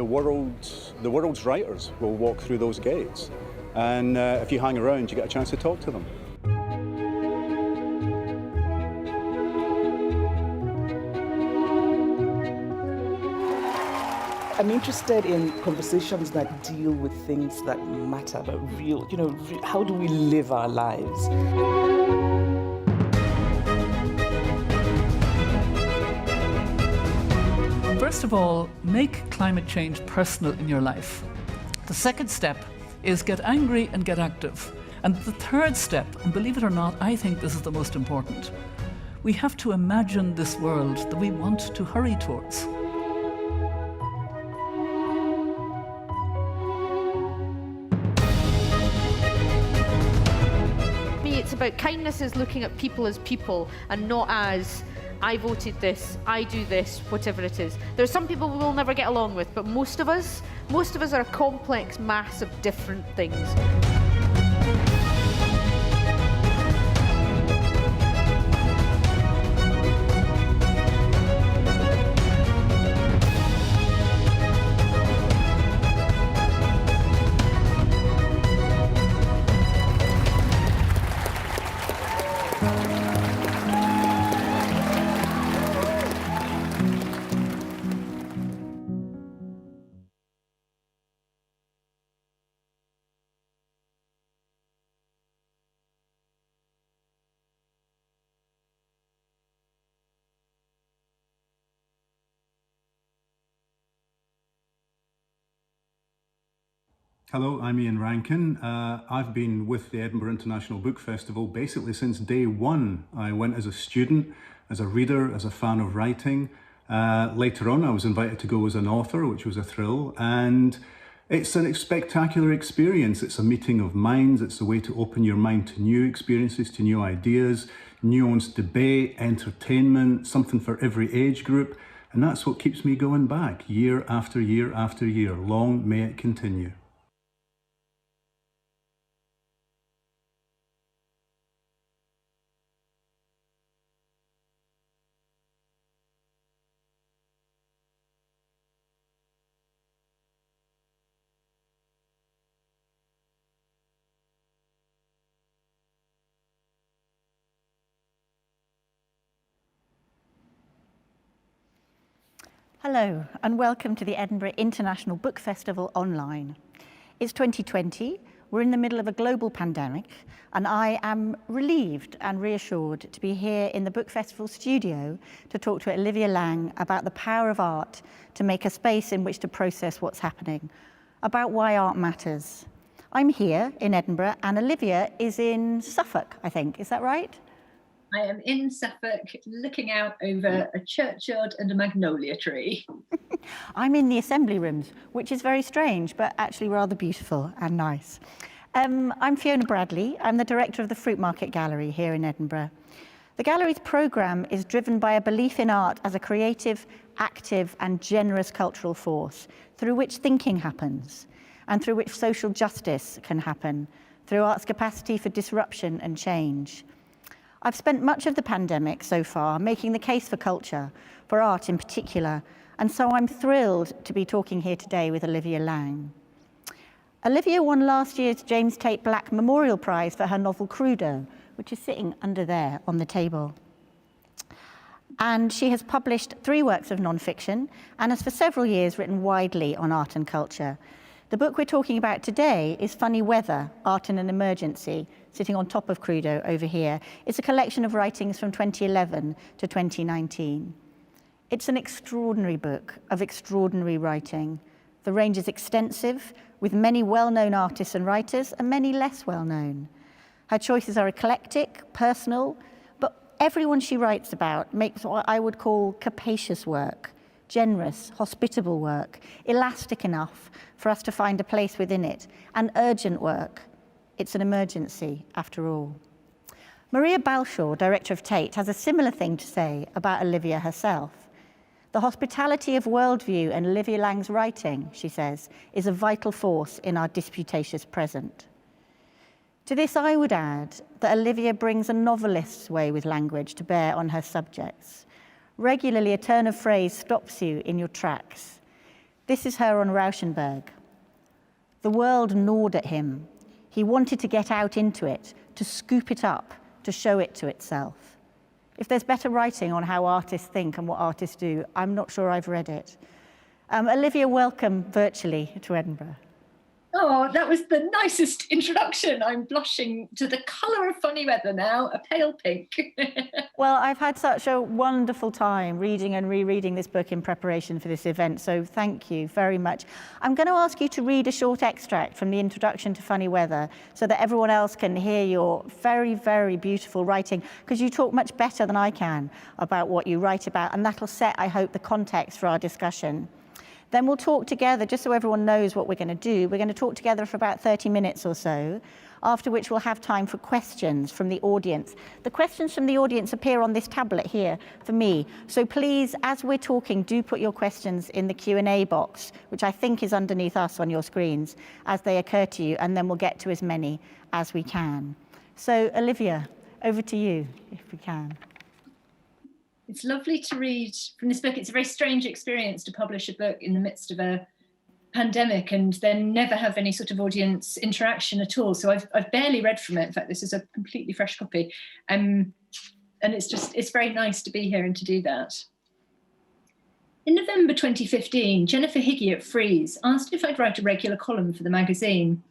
world's writers will walk through those gates. And if you hang around, you get a chance to talk to them. I'm interested in conversations that deal with things that matter, but real, how do we live our lives? First of all, make climate change personal in your life. The second step is get angry and get active. And the third step, and believe it or not, I think this is the most important, we have to imagine this world that we want to hurry towards. It's about kindness is looking at people as people and not as I voted this, I do this, whatever it is. There are some people we will never get along with, but most of us are a complex mass of different things. Hello, I'm Ian Rankin. I've been with the Edinburgh International Book Festival basically since day one. I went as a student, as a reader, as a fan of writing. Later on, I was invited to go as an author, which was a thrill. And it's a spectacular experience. It's a meeting of minds. It's a way to open your mind to new experiences, to new ideas, nuanced debate, entertainment, something for every age group. And that's what keeps me going back year after year after year. Long may it continue. Hello, and welcome to the Edinburgh International Book Festival online. It's 2020, we're in the middle of a global pandemic, and I am relieved and reassured to be here in the Book Festival studio to talk to Olivia Laing about the power of art to make a space in which to process what's happening, about why art matters. I'm here in Edinburgh, and Olivia is in Suffolk, I think. Is that right? I am in Suffolk, looking out over a churchyard and a magnolia tree. I'm in the assembly rooms, which is very strange, but actually rather beautiful and nice. I'm Fiona Bradley. I'm the director of the Fruitmarket Gallery here in Edinburgh. The gallery's programme is driven by a belief in art as a creative, active and generous cultural force through which thinking happens and through which social justice can happen, through art's capacity for disruption and change. I've spent much of the pandemic so far making the case for culture, for art in particular, and so I'm thrilled to be talking here today with Olivia Laing. Olivia won last year's James Tate Black Memorial Prize for her novel Crudo, which is sitting under there on the table. And she has published 3 works of non-fiction and has for several years written widely on art and culture. The book we're talking about today is Funny Weather, Art in an Emergency, sitting on top of Crudo over here. It's a collection of writings from 2011 to 2019. It's an extraordinary book of extraordinary writing. The range is extensive, with many well-known artists and writers and many less well-known. Her choices are eclectic, personal, but everyone she writes about makes what I would call capacious work, generous, hospitable work, elastic enough for us to find a place within it, and urgent work. It's an emergency, after all. Maria Balshaw, director of Tate, has a similar thing to say about Olivia herself. The hospitality of worldview in Olivia Laing's writing, she says, is a vital force in our disputatious present. To this, I would add that Olivia brings a novelist's way with language to bear on her subjects. Regularly, a turn of phrase stops you in your tracks. This is her on Rauschenberg. The world gnawed at him. He wanted to get out into it, to scoop it up, to show it to itself. If there's better writing on how artists think and what artists do, I'm not sure I've read it. Olivia, welcome virtually to Edinburgh. Oh, that was the nicest introduction. I'm blushing to the colour of Funny Weather now, a pale pink. Well, I've had such a wonderful time reading and rereading this book in preparation for this event, so thank you very much. I'm going to ask you to read a short extract from the introduction to Funny Weather so that everyone else can hear your very, very beautiful writing, because you talk much better than I can about what you write about, and that'll set, I hope, the context for our discussion. Then we'll talk together, just so everyone knows what we're going to do. We're going to talk together for about 30 minutes or so, after which we'll have time for questions from the audience. The questions from the audience appear on this tablet here for me. So please, as we're talking, do put your questions in the Q&A box, which I think is underneath us on your screens, as they occur to you, and then we'll get to as many as we can. So Olivia, over to you, if we can. It's lovely to read from this book. It's a very strange experience to publish a book in the midst of a pandemic and then never have any sort of audience interaction at all. So I've barely read from it. In fact, this is a completely fresh copy. And it's very nice to be here and to do that. In November 2015, Jennifer Higgy at Freeze asked if I'd write a regular column for the magazine.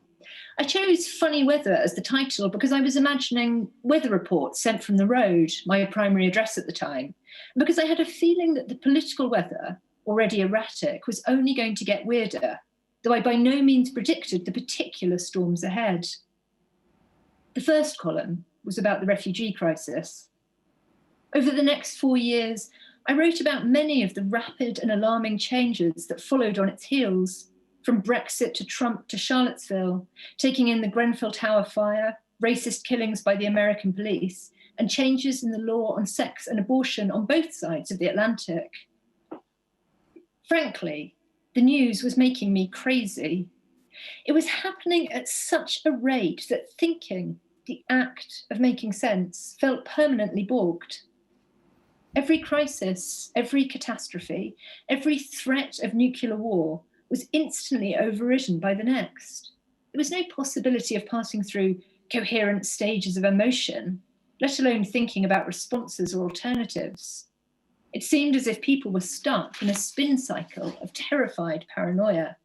I chose Funny Weather as the title because I was imagining weather reports sent from the road, my primary address at the time, and because I had a feeling that the political weather, already erratic, was only going to get weirder, though I by no means predicted the particular storms ahead. The first column was about the refugee crisis. Over the next 4 years, I wrote about many of the rapid and alarming changes that followed on its heels, from Brexit to Trump to Charlottesville, taking in the Grenfell Tower fire, racist killings by the American police, and changes in the law on sex and abortion on both sides of the Atlantic. Frankly, the news was making me crazy. It was happening at such a rate that thinking, the act of making sense, felt permanently bogged. Every crisis, every catastrophe, every threat of nuclear war was instantly overridden by the next. There was no possibility of passing through coherent stages of emotion, let alone thinking about responses or alternatives. It seemed as if people were stuck in a spin cycle of terrified paranoia.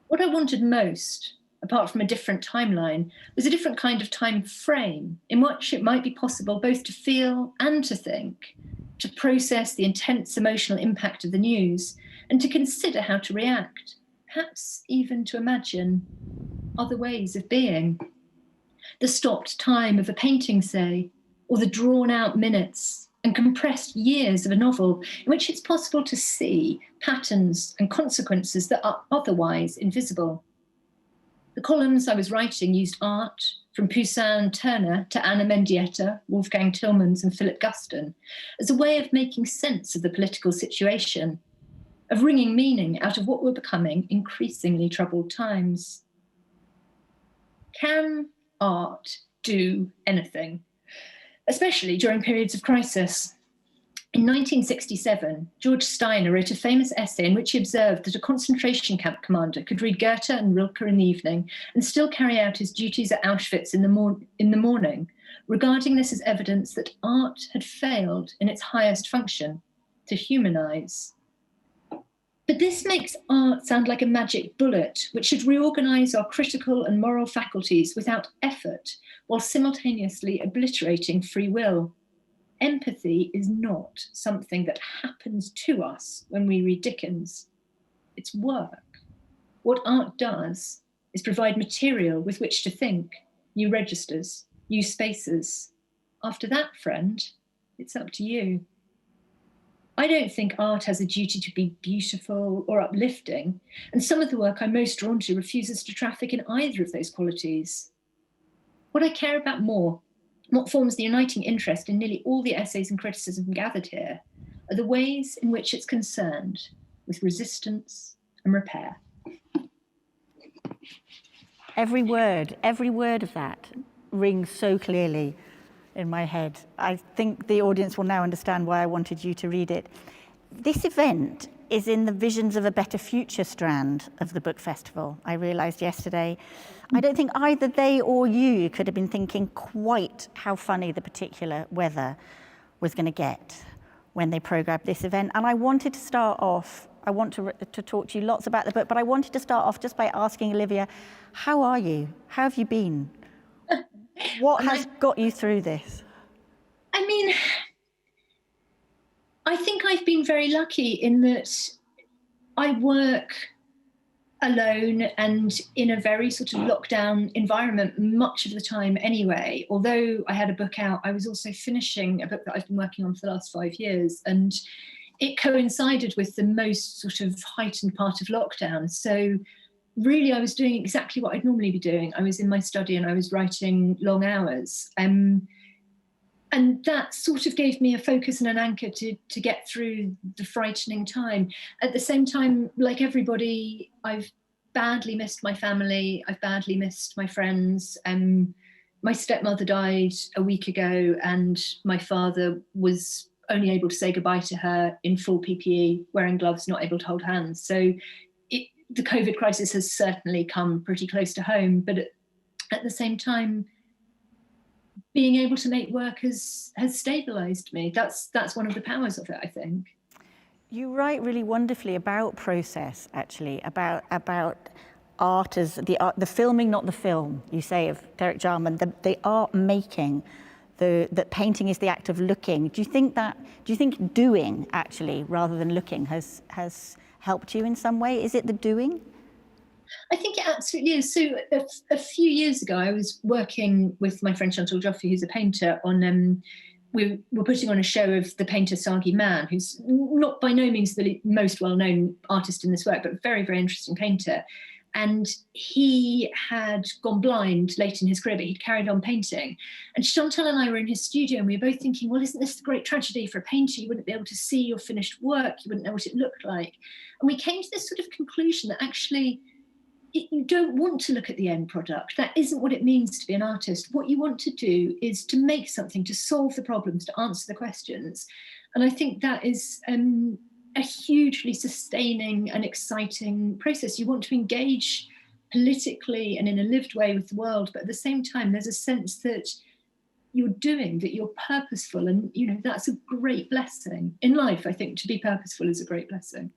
What I wanted most, apart from a different timeline, was a different kind of time frame in which it might be possible both to feel and to think, to process the intense emotional impact of the news, and to consider how to react, perhaps even to imagine other ways of being. The stopped time of a painting, say, or the drawn-out minutes and compressed years of a novel in which it's possible to see patterns and consequences that are otherwise invisible. The columns I was writing used art, from Poussin Turner to Anna Mendieta, Wolfgang Tillmans and Philip Guston, as a way of making sense of the political situation, of wringing meaning out of what were becoming increasingly troubled times. Can art do anything, especially during periods of crisis? In 1967, George Steiner wrote a famous essay in which he observed that a concentration camp commander could read Goethe and Rilke in the evening and still carry out his duties at Auschwitz in the morning, regarding this as evidence that art had failed in its highest function, to humanize. But this makes art sound like a magic bullet, which should reorganize our critical and moral faculties without effort, while simultaneously obliterating free will. Empathy is not something that happens to us when we read Dickens. It's work. What art does is provide material with which to think, new registers, new spaces. After that, friend, it's up to you. I don't think art has a duty to be beautiful or uplifting, and some of the work I'm most drawn to refuses to traffic in either of those qualities. What I care about more, what forms the uniting interest in nearly all the essays and criticism gathered here, are the ways in which it's concerned with resistance and repair. Every word of that rings so clearly in my head. I think the audience will now understand why I wanted you to read it. This event is in the visions of a better future strand of the book festival. I realised yesterday, I don't think either they or you could have been thinking quite how funny the particular weather was going to get when they programmed this event. And I wanted to start off, I want to talk to you lots about the book, but I wanted to start off just by asking Olivia, how are you? How have you been? What has got you through this? I mean, I think I've been very lucky in that I work alone and in a very sort of lockdown environment much of the time anyway. Although I had a book out, I was also finishing a book that I've been working on for the last 5 years, and it coincided with the most sort of heightened part of lockdown. So really I was doing exactly what I'd normally be doing. I was in my study and I was writing long hours. And that sort of gave me a focus and an anchor to get through the frightening time. At the same time, like everybody, I've badly missed my family. I've badly missed my friends. My stepmother died a week ago, and my father was only able to say goodbye to her in full PPE, wearing gloves, not able to hold hands. So the COVID crisis has certainly come pretty close to home. But at the same time, being able to make work has stabilised me. That's one of the powers of it, I think. You write really wonderfully about process, actually, about art as the filming, not the film. You say of Derek Jarman, the art making, that painting is the act of looking. Do you think doing actually rather than looking has helped you in some way? Is it the doing? I think it absolutely is. So a few years ago, I was working with my friend Chantal Joffrey, who's a painter, on we were putting on a show of the painter Sagi Mann, who's not by no means the most well-known artist in this work, but very, very interesting painter. And he had gone blind late in his career, but he'd carried on painting. And Chantal and I were in his studio, and we were both thinking, well, isn't this a great tragedy for a painter? You wouldn't be able to see your finished work. You wouldn't know what it looked like. And we came to this sort of conclusion that actually you don't want to look at the end product. That isn't what it means to be an artist. What you want to do is to make something, to solve the problems, to answer the questions. And I think that is a hugely sustaining and exciting process. You want to engage politically and in a lived way with the world, but at the same time, there's a sense that you're doing, that you're purposeful. And, you know, that's a great blessing. In life, I think to be purposeful is a great blessing.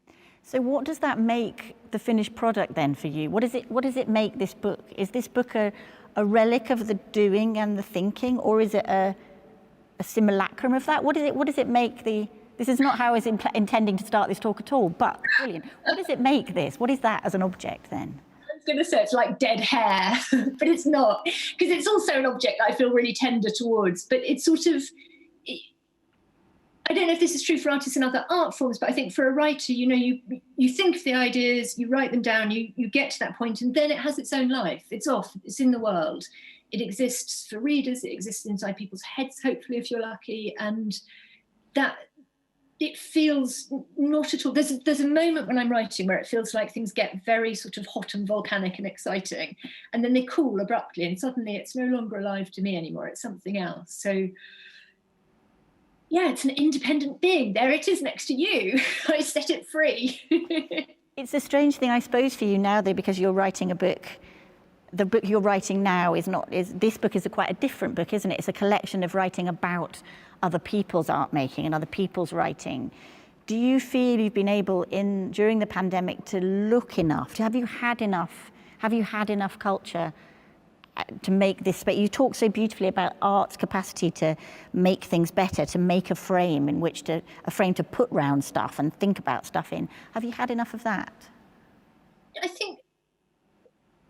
So what does that make the finished product then for you? What does it make this book? Is this book a relic of the doing and the thinking, or is it a simulacrum of that? What does it make this is not how I was intending to start this talk at all, but brilliant. What does it make this? What is that as an object then? I was going to say it's like dead hair, but it's not, because it's also an object that I feel really tender towards, but it's sort of, I don't know if this is true for artists and other art forms, but I think for a writer, you know, you think of the ideas, you write them down, you get to that point, and then it has its own life. It's off, it's in the world. It exists for readers, it exists inside people's heads, hopefully, if you're lucky, and that it feels not at all. There's a moment when I'm writing where it feels like things get very sort of hot and volcanic and exciting, and then they cool abruptly, and suddenly it's no longer alive to me anymore, it's something else. So yeah, it's an independent being. There it is next to you. I set it free. It's a strange thing, I suppose, for you now, though, because you're writing a book. The book you're writing now this book is quite a different book, isn't it? It's a collection of writing about other people's art making and other people's writing. Do you feel you've been able, during the pandemic, to look enough? Have you had enough culture to make this space? You talk so beautifully about art's capacity to make things better, to make a frame to put round stuff and think about stuff in. Have you had enough of that? I think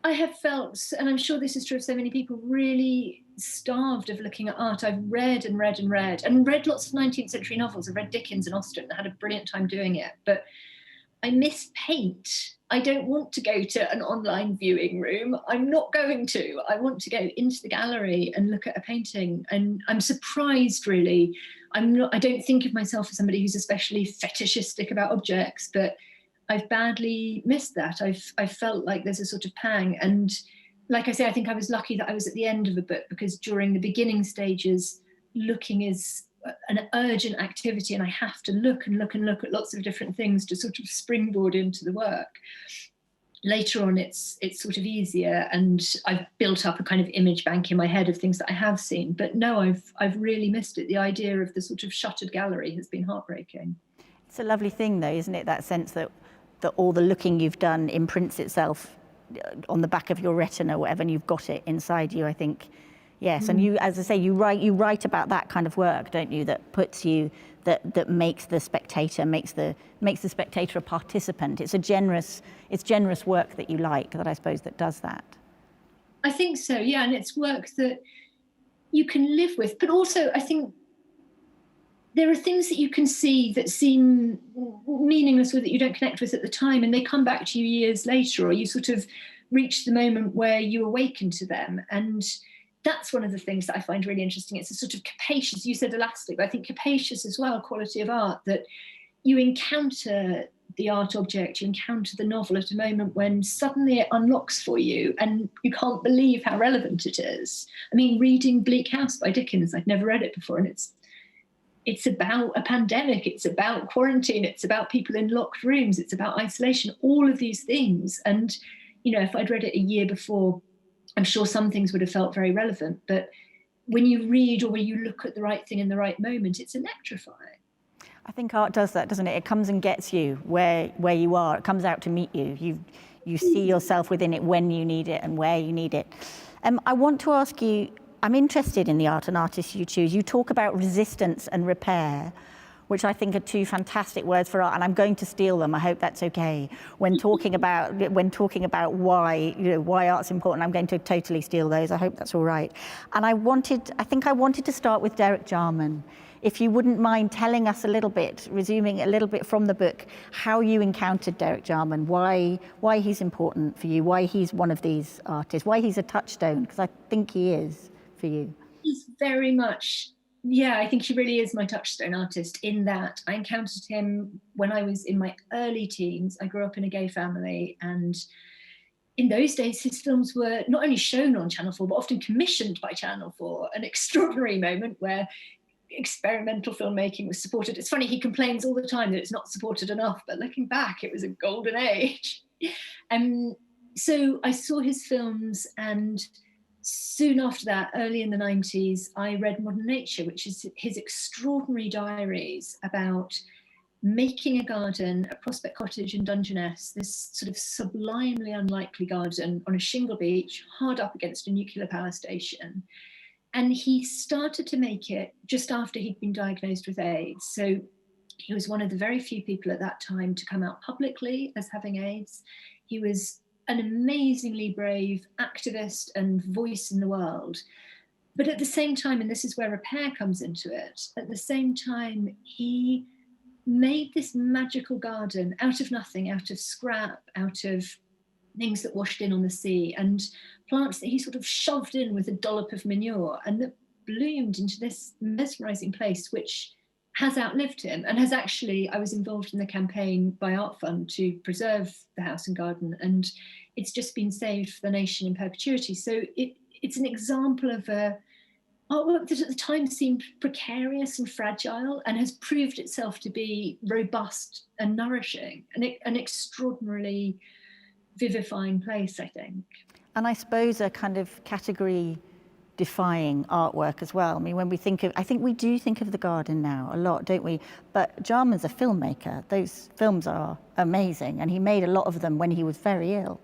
I have felt, and I'm sure this is true of so many people, really starved of looking at art. I've read and read and read, and read lots of 19th century novels. I've read Dickens and Austen and had a brilliant time doing it, but I miss paint. I don't want to go to an online viewing room. I'm not going to. I want to go into the gallery and look at a painting. And I'm surprised, really. I don't think of myself as somebody who's especially fetishistic about objects, but I've badly missed that. I've felt like there's a sort of pang. And like I say, I think I was lucky that I was at the end of a book, because during the beginning stages, looking is an urgent activity, and I have to look and look and look at lots of different things to sort of springboard into the work. Later on, it's sort of easier, and I've built up a kind of image bank in my head of things that I have seen. But no, I've really missed it. The idea of the sort of shuttered gallery has been heartbreaking. It's a lovely thing, though, isn't it? That sense that all the looking you've done imprints itself on the back of your retina or whatever, and you've got it inside you, I think. Yes, and you, as I say, you write about that kind of work, don't you? That puts you, that makes the spectator, makes the spectator a participant. It's generous work that you like, that I suppose that does that. I think so, yeah, and it's work that you can live with, but also I think there are things that you can see that seem meaningless or that you don't connect with at the time, and they come back to you years later, or you sort of reach the moment where you awaken to them. And that's one of the things that I find really interesting. It's a sort of capacious, you said elastic, but I think capacious as well, quality of art, that you encounter the art object, you encounter the novel at a moment when suddenly it unlocks for you and you can't believe how relevant it is. I mean, reading Bleak House by Dickens, I'd never read it before, and it's about a pandemic, it's about quarantine, it's about people in locked rooms, it's about isolation, all of these things. And, you know, if I'd read it a year before, I'm sure some things would have felt very relevant. But when you read or when you look at the right thing in the right moment, it's electrifying. I think art does that, doesn't it? It comes and gets you where you are. It comes out to meet you. You see yourself within it when you need it and where you need it. I want to ask you, I'm interested in the art and artists you choose. You talk about resistance and repair, which I think are two fantastic words for art, and I'm going to steal them. I hope that's okay. When talking about why art's important, I'm going to totally steal those. I hope that's all right. And I think I wanted to start with Derek Jarman. If you wouldn't mind telling us a little bit, resuming a little bit from the book, how you encountered Derek Jarman, why he's important for you, why he's one of these artists, why he's a touchstone, because I think he is for you. He's very much, yeah, I think he really is my touchstone artist, in that I encountered him when I was in my early teens. I grew up in a gay family, and in those days, his films were not only shown on Channel 4, but often commissioned by Channel 4, an extraordinary moment where experimental filmmaking was supported. It's funny, he complains all the time that it's not supported enough, but looking back, it was a golden age. So I saw his films, and soon after that, early in the 90s, I read Modern Nature, which is his extraordinary diaries about making a garden, a Prospect Cottage in Dungeness, this sort of sublimely unlikely garden on a shingle beach, hard up against a nuclear power station. And he started to make it just after he'd been diagnosed with AIDS. So he was one of the very few people at that time to come out publicly as having AIDS. He was an amazingly brave activist and voice in the world. But at the same time, and this is where repair comes into it, at the same time, he made this magical garden out of nothing, out of scrap, out of things that washed in on the sea, and plants that he sort of shoved in with a dollop of manure, and that bloomed into this mesmerizing place, which has outlived him and has actually, I was involved in the campaign by Art Fund to preserve the house and garden, and it's just been saved for the nation in perpetuity. So it's an example of a artwork that at the time seemed precarious and fragile, and has proved itself to be robust and nourishing, and an extraordinarily vivifying place, I think. And I suppose a kind of category defying artwork as well. I mean, when we think of, I think we do think of the garden now a lot, don't we? But Jarman's a filmmaker. Those films are amazing, and he made a lot of them when he was very ill.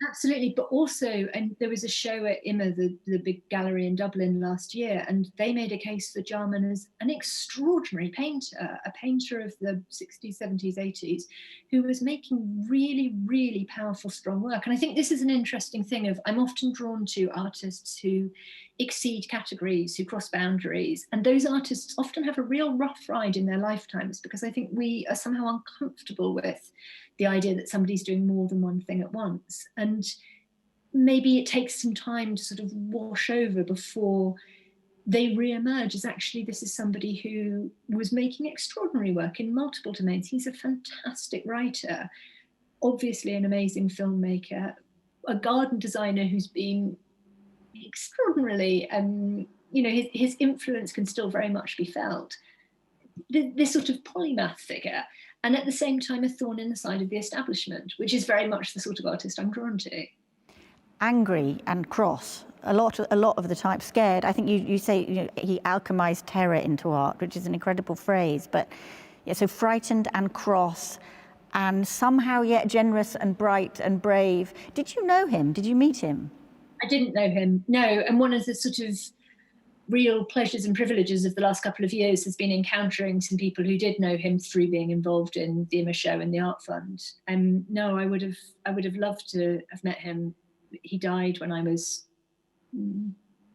Absolutely, but also, and there was a show at IMA, the big gallery in Dublin last year, and they made a case for Jarman as an extraordinary painter, a painter of the 60s, 70s, 80s, who was making really, really powerful, strong work. And I think this is an interesting thing of, I'm often drawn to artists who exceed categories, who cross boundaries, and those artists often have a real rough ride in their lifetimes, because I think we are somehow uncomfortable with the idea that somebody's doing more than one thing at once. And maybe it takes some time to sort of wash over before they re-emerge as actually this is somebody who was making extraordinary work in multiple domains. He's a fantastic writer, obviously an amazing filmmaker, a garden designer who's been extraordinarily his influence can still very much be felt. This sort of polymath figure, and at the same time a thorn in the side of the establishment, which is very much the sort of artist I'm drawn to. Angry and cross, a lot of the time, scared. I think you say he alchemized terror into art, which is an incredible phrase, but yeah, so frightened and cross, and somehow yet generous and bright and brave. Did you know him? Did you meet him? I didn't know him, no, and one of the sort of real pleasures and privileges of the last couple of years has been encountering some people who did know him through being involved in the Imma Show and the Art Fund. No, I would have loved to have met him. He died when I was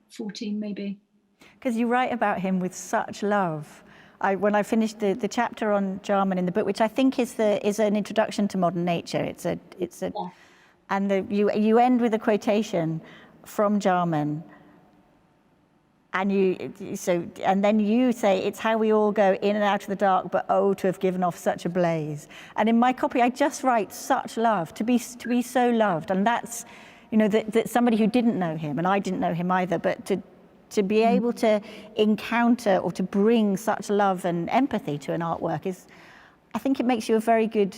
14, maybe. Because you write about him with such love. When I finished the chapter on Jarman in the book, which I think is an introduction to modern nature. Yeah. And you end with a quotation from Jarman. And then you say, it's how we all go in and out of the dark, but oh, to have given off such a blaze. And in my copy, I just write such love, to be so loved. And that's, that somebody who didn't know him, and I didn't know him either, but to be able to encounter or to bring such love and empathy to an artwork I think it makes you a very good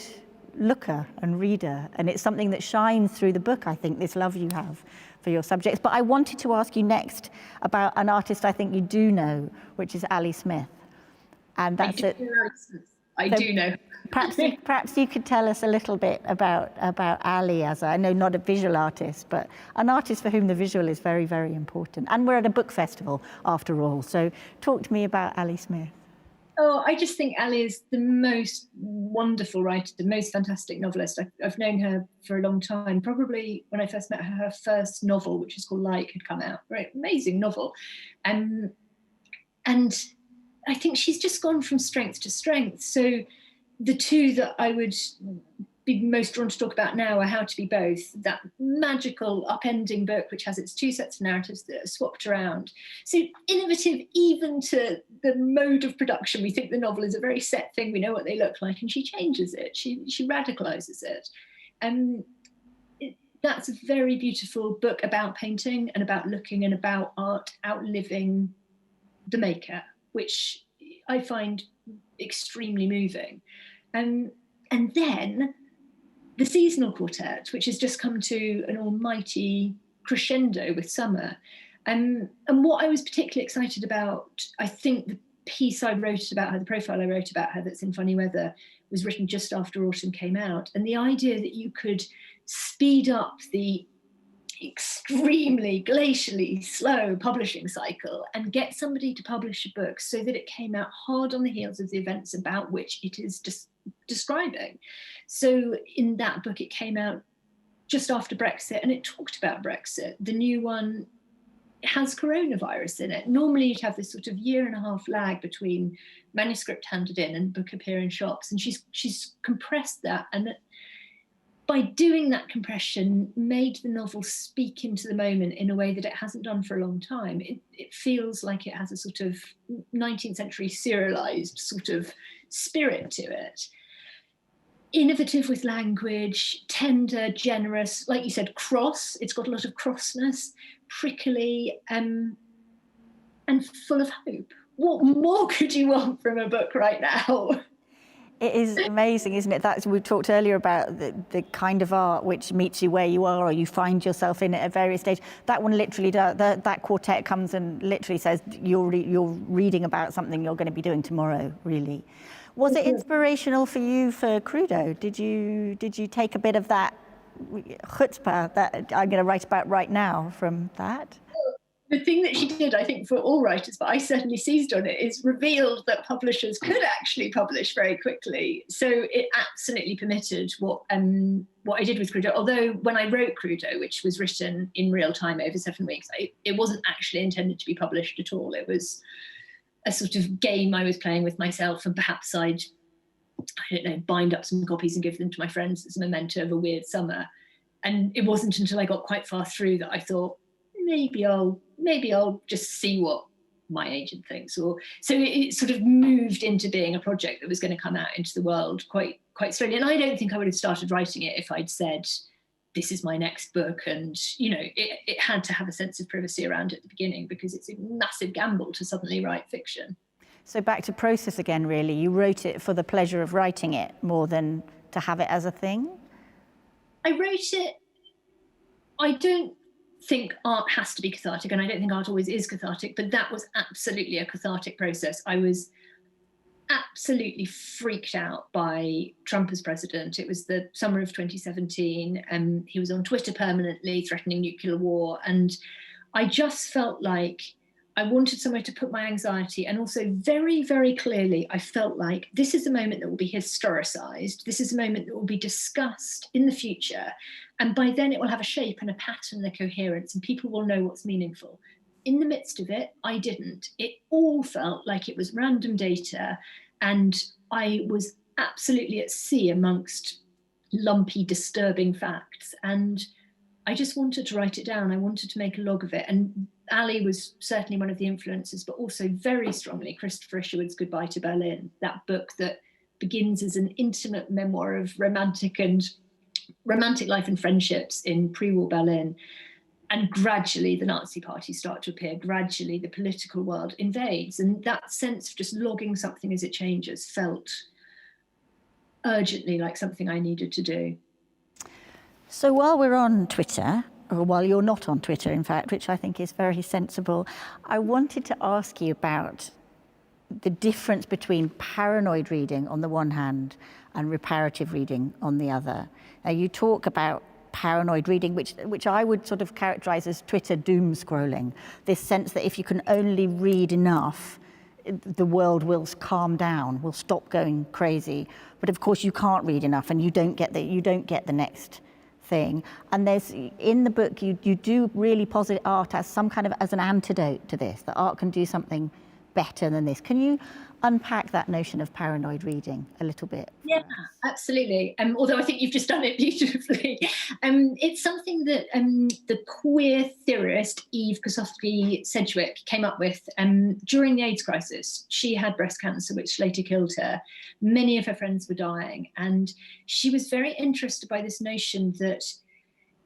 looker and reader. And it's something that shines through the book, I think, this love you have for your subjects. But I wanted to ask you next about an artist I think you do know, which is Ali Smith. And that's it. I do know. Perhaps you could tell us a little bit about Ali, as I know, not a visual artist, but an artist for whom the visual is very, very important. And we're at a book festival, after all. So talk to me about Ali Smith. Oh, I just think Ali is the most wonderful writer, the most fantastic novelist. I've known her for a long time. Probably when I first met her, her first novel, which is called Like, had come out. Right, amazing novel. And I think she's just gone from strength to strength. So the two that I would be most drawn to talk about now are How to Be Both, that magical upending book which has its two sets of narratives that are swapped around. So innovative even to the mode of production. We think the novel is a very set thing, we know what they look like, and she changes it, she radicalizes it. That's a very beautiful book about painting and about looking and about art outliving the maker, which I find extremely moving. And then the Seasonal Quartet, which has just come to an almighty crescendo with summer. And what I was particularly excited about, I think the piece I wrote about her, the profile I wrote about her that's in Funny Weather, was written just after autumn came out. And the idea that you could speed up the extremely glacially slow publishing cycle and get somebody to publish a book so that it came out hard on the heels of the events about which it is just describing. So in that book, it came out just after Brexit and it talked about Brexit. The new one has coronavirus in it. Normally you'd have this sort of 1.5 year lag between manuscript handed in and book appear in shops, and she's compressed that, and by doing that compression made the novel speak into the moment in a way that it hasn't done for a long time. It feels like it has a sort of 19th century serialized sort of spirit to it. Innovative with language, tender, generous, like you said, cross. It's got a lot of crossness, prickly, and full of hope. What more could you want from a book right now? It is amazing, isn't it? That's, we talked earlier about the kind of art which meets you where you are, or you find yourself in at various stages. That one literally does. That quartet comes and literally says you're reading about something you're going to be doing tomorrow. Really, was it inspirational for you for Crudo? Did you take a bit of that chutzpah that I'm going to write about right now from that? The thing that she did, I think, for all writers, but I certainly seized on it, is revealed that publishers could actually publish very quickly. So it absolutely permitted what I did with Crudo. Although when I wrote Crudo, which was written in real time over 7 weeks, it wasn't actually intended to be published at all. It was a sort of game I was playing with myself, and perhaps I'd, I don't know, bind up some copies and give them to my friends as a memento of a weird summer. And it wasn't until I got quite far through that I thought, maybe I'll just see what my agent thinks. So it sort of moved into being a project that was going to come out into the world quite slowly. And I don't think I would have started writing it if I'd said this is my next book. And, you know, it had to have a sense of privacy around it at the beginning, because it's a massive gamble to suddenly write fiction. So back to process again, really. You wrote it for the pleasure of writing it more than to have it as a thing? I wrote it, I don't think art has to be cathartic, and I don't think art always is cathartic, but that was absolutely a cathartic process. I was absolutely freaked out by Trump as president. It was the summer of 2017, and he was on Twitter permanently threatening nuclear war. And I just felt like I wanted somewhere to put my anxiety, and also very, very clearly, I felt like this is a moment that will be historicized. This is a moment that will be discussed in the future. And by then it will have a shape and a pattern and a coherence, and people will know what's meaningful. In the midst of it, I didn't. It all felt like it was random data, and I was absolutely at sea amongst lumpy, disturbing facts. And I just wanted to write it down. I wanted to make a log of it. And Ali was certainly one of the influences, but also very strongly Christopher Isherwood's Goodbye to Berlin, that book that begins as an intimate memoir of romantic life and friendships in pre-war Berlin. And gradually the Nazi parties start to appear, gradually the political world invades. And that sense of just logging something as it changes felt urgently like something I needed to do. So while we're on Twitter, or while you're not on Twitter, in fact, which I think is very sensible, I wanted to ask you about the difference between paranoid reading on the one hand and reparative reading on the other. Now, you talk about paranoid reading, which I would sort of characterize as Twitter doom scrolling, this sense that if you can only read enough, the world will calm down, will stop going crazy. But of course you can't read enough, and you don't get the next thing. And there's, in the book, you do really posit art as some kind of, as an antidote to this, that art can do something better than this. Can you unpack that notion of paranoid reading a little bit? Yeah, absolutely. Although I think you've just done it beautifully. It's something that the queer theorist Eve Kosofsky-Sedgwick came up with during the AIDS crisis. She had breast cancer, which later killed her. Many of her friends were dying. And she was very interested by this notion that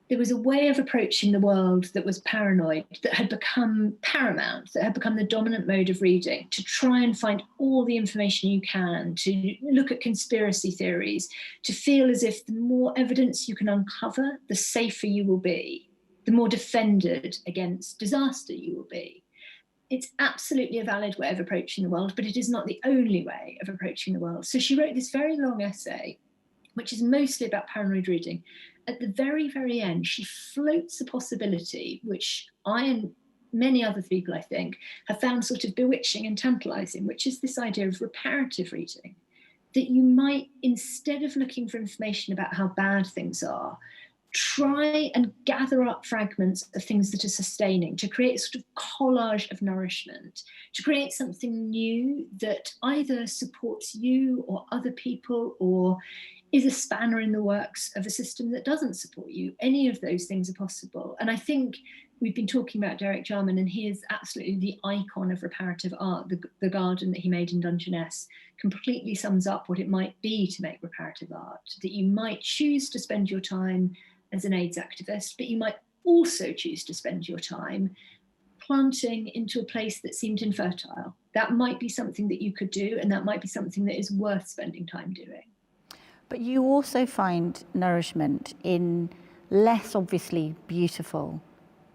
there was a way of approaching the world that was paranoid, that had become paramount, that had become the dominant mode of reading, to try and find all the information you can, to look at conspiracy theories, to feel as if the more evidence you can uncover, the safer you will be, the more defended against disaster you will be. It's absolutely a valid way of approaching the world, but it is not the only way of approaching the world. So she wrote this very long essay, which is mostly about paranoid reading. At the very, very end, she floats a possibility, which I and many other people, I think, have found sort of bewitching and tantalizing, which is this idea of reparative reading, that you might, instead of looking for information about how bad things are, try and gather up fragments of things that are sustaining, to create a sort of collage of nourishment, to create something new that either supports you or other people, or is a spanner in the works of a system that doesn't support you. Any of those things are possible. And I think we've been talking about Derek Jarman, and he is absolutely the icon of reparative art. The garden that he made in Dungeness completely sums up what it might be to make reparative art, that you might choose to spend your time as an AIDS activist, but you might also choose to spend your time planting into a place that seemed infertile. That might be something that you could do, and that might be something that is worth spending time doing. But you also find nourishment in less obviously beautiful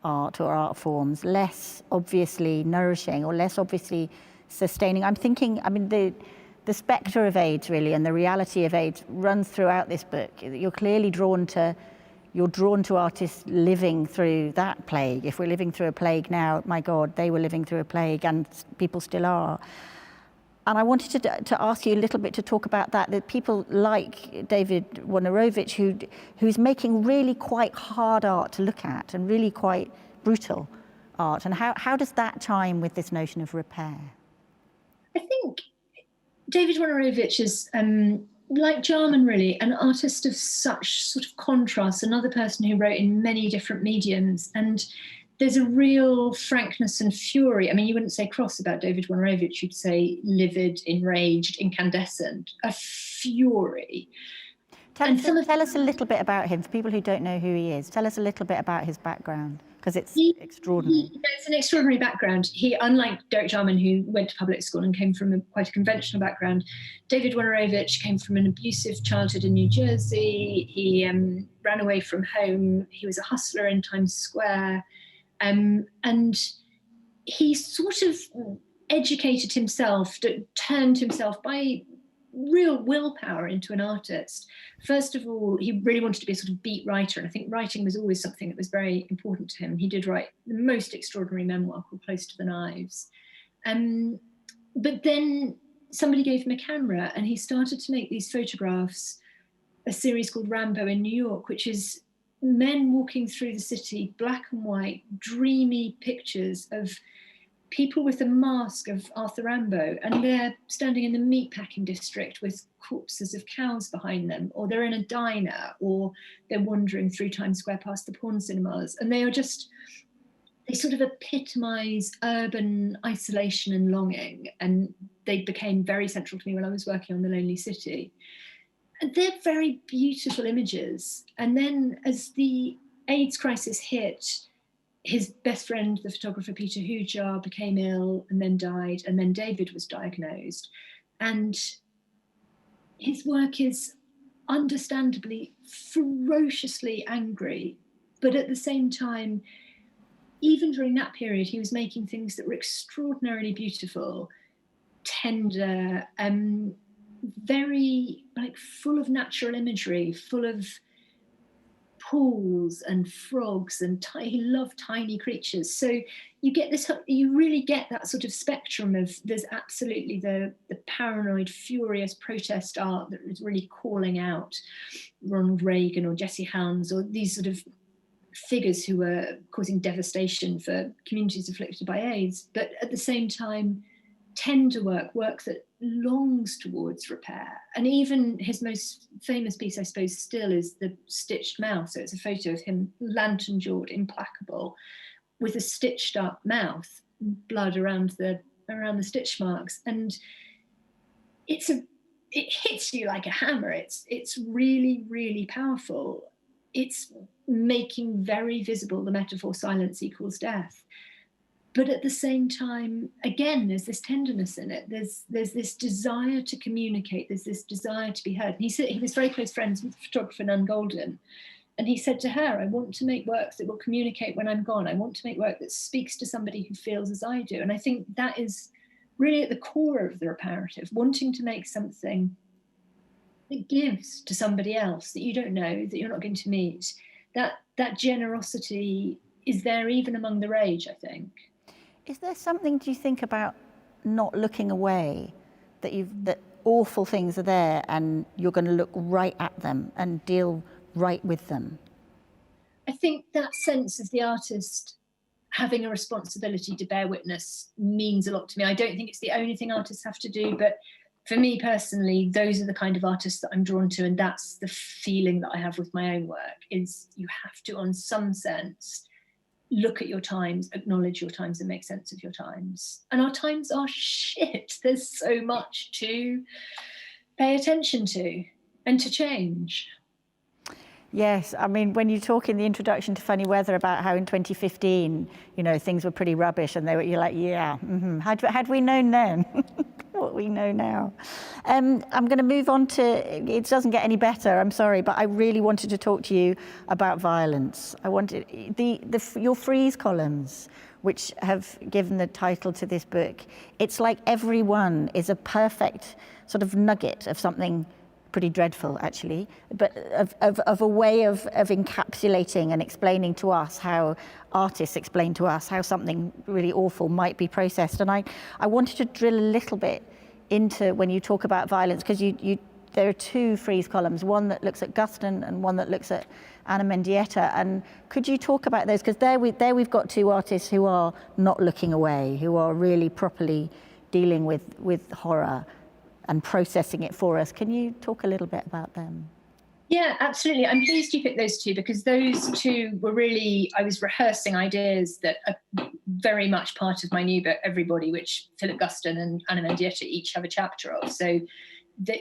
art or art forms, less obviously nourishing or less obviously sustaining. I'm thinking, I mean, the spectre of AIDS really, and the reality of AIDS runs throughout this book. You're clearly drawn to artists living through that plague. If we're living through a plague now, my God, they were living through a plague, and people still are. And I wanted to ask you a little bit to talk about that people like David Wojnarowicz, who's making really quite hard art to look at and really quite brutal art. And how does that chime with this notion of repair? I think David Wojnarowicz is, like Jarman really, an artist of such sort of contrast, another person who wrote in many different mediums. And there's a real frankness and fury. I mean, you wouldn't say cross about David Wojnarowicz, you'd say livid, enraged, incandescent, a fury. Tell us a little bit about him, for people who don't know who he is. Tell us a little bit about his background, because it's extraordinary. It's an extraordinary background. He, unlike Derek Jarman, who went to public school and came from quite a conventional background, David Wojnarowicz came from an abusive childhood in New Jersey. He ran away from home. He was a hustler in Times Square. And he sort of educated himself, turned himself by real willpower into an artist. First of all, he really wanted to be a sort of beat writer, and I think writing was always something that was very important to him. He did write the most extraordinary memoir called Close to the Knives. But then somebody gave him a camera and he started to make these photographs, a series called Rambo in New York, which is men walking through the city, black and white, dreamy pictures of people with the mask of Arthur Rambo, and they're standing in the meatpacking district with corpses of cows behind them, or they're in a diner, or they're wandering through Times Square past the porn cinemas. And they sort of epitomise urban isolation and longing. And they became very central to me when I was working on The Lonely City. And they're very beautiful images. And then as the AIDS crisis hit, his best friend, the photographer Peter Hujar, became ill and then died, and then David was diagnosed. And his work is understandably ferociously angry, but at the same time, even during that period, he was making things that were extraordinarily beautiful, tender, very full of natural imagery, full of pools and frogs, and he loved tiny creatures. So you really get that sort of spectrum of, there's absolutely the paranoid, furious protest art that is really calling out Ronald Reagan or Jesse Helms, or these sort of figures who were causing devastation for communities afflicted by AIDS, but at the same time, tender work that longs towards repair. And even his most famous piece, I suppose, still is the stitched mouth. So it's a photo of him lantern-jawed, implacable, with a stitched up mouth, blood around the stitch marks. And it hits you like a hammer. It's really, really powerful. It's making very visible the metaphor silence equals death. But at the same time, again, there's this tenderness in it. There's this desire to communicate. There's this desire to be heard. And he was very close friends with the photographer Nan Golden. And he said to her, I want to make work that will communicate when I'm gone. I want to make work that speaks to somebody who feels as I do. And I think that is really at the core of the reparative, wanting to make something that gives to somebody else that you don't know, that you're not going to meet. That generosity is there even among the rage, I think. Is there something, do you think, about not looking away, that awful things are there and you're going to look right at them and deal right with them? I think that sense of the artist having a responsibility to bear witness means a lot to me. I don't think it's the only thing artists have to do, but for me personally, those are the kind of artists that I'm drawn to, and that's the feeling that I have with my own work, is you have to, on some sense, look at your times, acknowledge your times, and make sense of your times. And our times are shit. There's so much to pay attention to and to change. Yes, I mean, when you talk in the introduction to Funny Weather about how in 2015, things were pretty rubbish, and you're like, yeah, had we known then what we know now. I'm going to move on to, it doesn't get any better, I'm sorry, but I really wanted to talk to you about violence. I wanted, your freeze columns, which have given the title to this book, it's like every one is a perfect sort of nugget of something pretty dreadful, actually, but of a way of encapsulating and explaining to us how artists explain to us how something really awful might be processed. And I wanted to drill a little bit into when you talk about violence, because there are two frieze columns, one that looks at Guston and one that looks at Anna Mendieta. And could you talk about those? Because there we've got two artists who are not looking away, who are really properly dealing with horror and processing it for us. Can you talk a little bit about them? Yeah, absolutely. I'm pleased you picked those two, because those two were really, I was rehearsing ideas that are very much part of my new book, Everybody, which Philip Guston and Anna Mendieta each have a chapter of. So that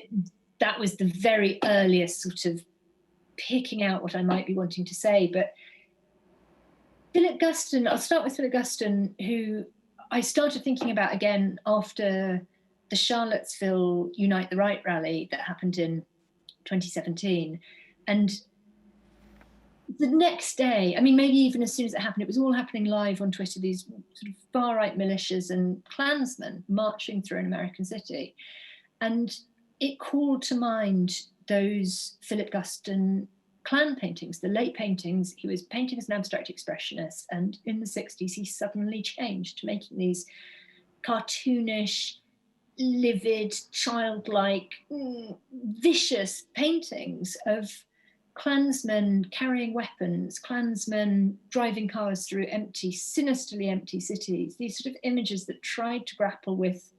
that was the very earliest sort of picking out what I might be wanting to say. But Philip Guston, I'll start with Philip Guston, who I started thinking about again after the Charlottesville Unite the Right rally that happened in 2017. And the next day, I mean, maybe even as soon as it happened, it was all happening live on Twitter, these sort of far-right militias and Klansmen marching through an American city. And it called to mind those Philip Guston Klan paintings, the late paintings. He was painting as an abstract expressionist, and in the 60s he suddenly changed to making these cartoonish, livid, childlike, vicious paintings of Klansmen carrying weapons, Klansmen driving cars through empty, sinisterly empty cities, these sort of images that tried to grapple with,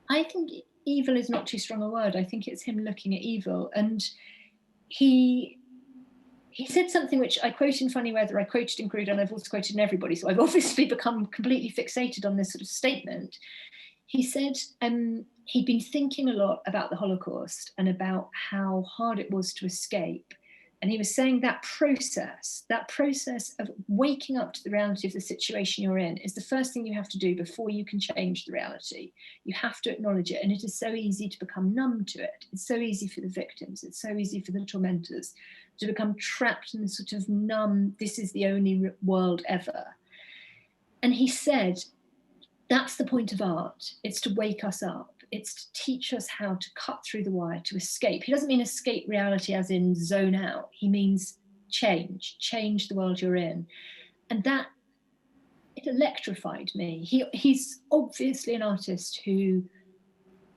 I think evil is not too strong a word, I think it's him looking at evil. And he said something which I quote in Funny Weather, I quoted in Crude, and I've also quoted in Everybody, so I've obviously become completely fixated on this sort of statement. He said he'd been thinking a lot about the Holocaust and about how hard it was to escape. And he was saying that process of waking up to the reality of the situation you're in is the first thing you have to do before you can change the reality. You have to acknowledge it. And it is so easy to become numb to it. It's so easy for the victims. It's so easy for the tormentors to become trapped in the sort of numb, this is the only world ever. And he said, that's the point of art. It's to wake us up. It's to teach us how to cut through the wire, to escape. He doesn't mean escape reality as in zone out. He means change the world you're in. And that, it electrified me. He's obviously an artist who